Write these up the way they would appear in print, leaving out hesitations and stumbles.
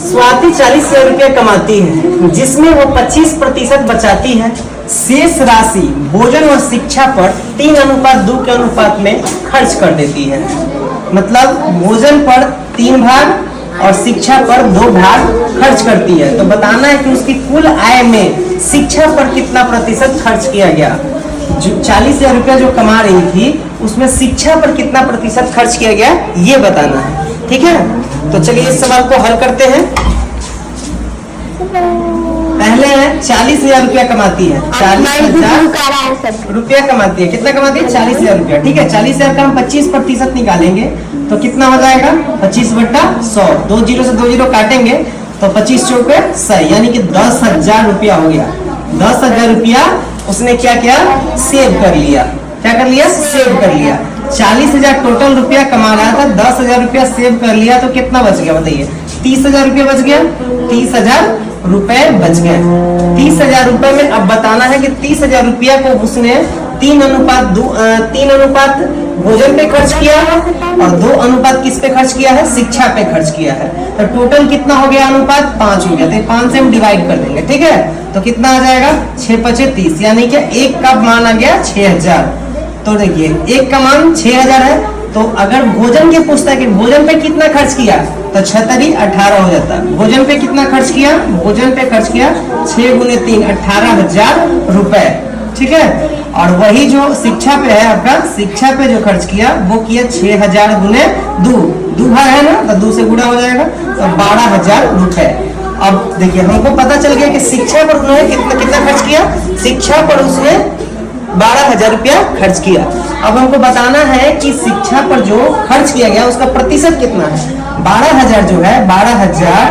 स्वाति 40,000 रुपया कमाती है, जिसमें वो 25% बचाती है। शेष राशि भोजन और शिक्षा पर 3:2 के अनुपात में खर्च कर देती है। मतलब भोजन पर 3 भाग और शिक्षा पर 2 भाग खर्च करती है। तो बताना है कि उसकी कुल आय में शिक्षा पर कितना प्रतिशत खर्च किया गया। जो 40,000 रुपया जो कमा रही थी, उसमें शिक्षा पर कितना प्रतिशत खर्च किया गया, ये बताना है। ठीक है, तो चलिए इस सवाल को हल करते हैं। पहले है 40,000 रुपया कमाती है, 40,000 रुपया कमाती है। कितना कमाती है? 40,000 रुपया। ठीक है, 40,000 का हम 25% निकालेंगे तो कितना हो जाएगा? 25/100। 2 जीरो से 2 जीरो काटेंगे तो 25 चौके 100, यानी कि 10,000 रुपया हो गया। 10,000 रुपया उसने क्या किया? सेव कर लिया। क्या कर लिया? सेव कर लिया। 40,000 टोटल रुपया कमा रहा था, 10,000 रुपया सेव कर लिया तो कितना बच गया बताइए? 30,000 रुपया बच गया। 30,000 रुपए बच गए। 30,000 रुपए में अब बताना है कि 30,000 रुपया को उसने 3:2 भोजन पे खर्च किया और 2 किस पे खर्च किया है? शिक्षा पे खर्च किया है। तो टोटल कितना हो गया? अनुपात 5 हो गया। तो 5 से हम डिवाइड कर देंगे। ठीक है, तो कितना आ जाएगा? 6×5 = 30, यानी कि एक का मान आ गया 6,000। तो देखिए एक का मान 6,000 है, तो अगर भोजन के पूछता है कि भोजन पे कितना खर्च किया, तो 6×3 = 18 हो जाता है। भोजन पे कितना खर्च किया? भोजन पे खर्च किया 6 × 3 = 18,000 रुपए। ठीक है, और वही जो शिक्षा पे है आपका, शिक्षा पे जो खर्च किया वो किया 6,000 × 2। 2 भाग है ना, तो 2 से गुणा हो जाएगा, तो 12,000 रुपए। अब देखिए हमको पता चल गया कि शिक्षा पर उन्होंने कितना खर्च किया। शिक्षा पर उसने 12,000 रुपया खर्च किया। अब हमको बताना है कि शिक्षा पर जो खर्च किया गया उसका प्रतिशत कितना है। 12,000 जो है, 12,000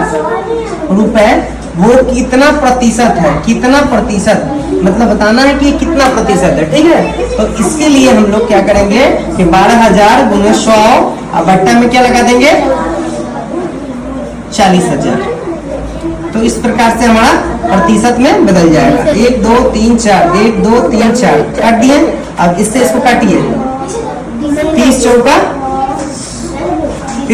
रुपए वो कितना प्रतिशत है? कितना प्रतिशत मतलब बताना है कि कितना प्रतिशत है। ठीक है, तो इसके लिए हम लोग क्या करेंगे कि 12,000 × 100 और बट्टा में क्या लगा देंगे? 40,000। तो इस प्रकार से हमारा प्रतिशत में बदल जाएगा। 1 2 3 4, 1 2 3 4 काट दिए। अब इससे इसको काटिए, 30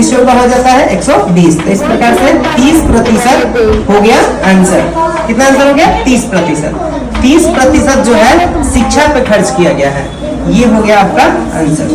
चौका हो जाता है 120। तो इस प्रकार से 30% हो गया आंसर। कितना आंसर हो गया? 30%। 30% जो है शिक्षा पे खर्च किया गया है, ये हो गया आपका आंसर।